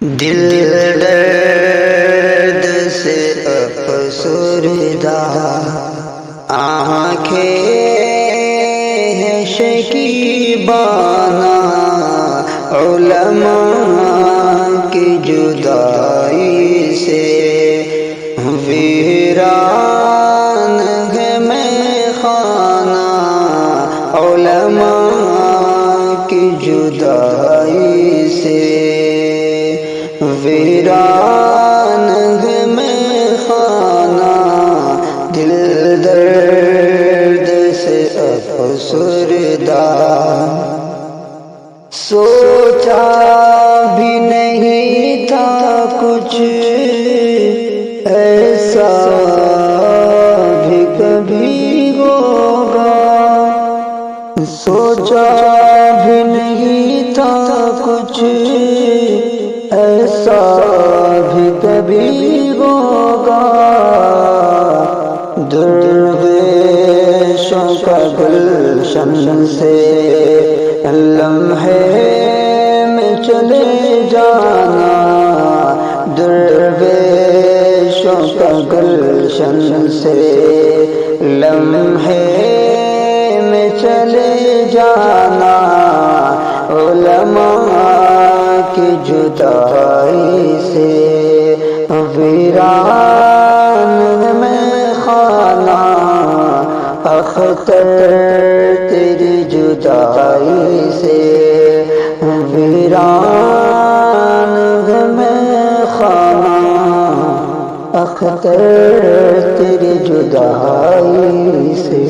دل درد سے افسردہ، آنکھیں ہیں شکیبانہ، علماء کی جدائی سے ویران ہے میخانہ، علماء کی جدائی سے ویران ہے میخانہ، دل درد سے افسردہ۔ سوچا بھی نہیں تھا کچھ ایسا بھی کبھی ہوگا، سوچا بھی نہیں تھا کچھ ایسا بھی کبھی ہوگا، درویشوں کا گلشن سے لمحے میں چلے جانا، درویشوں کا گلشن سے لمحے میں چلے جانا، علماء کی جدائی سے ویران میں خانہ، اختر تیری جدائی سے ویران میں خانہ، اختر تیری جدائی سے۔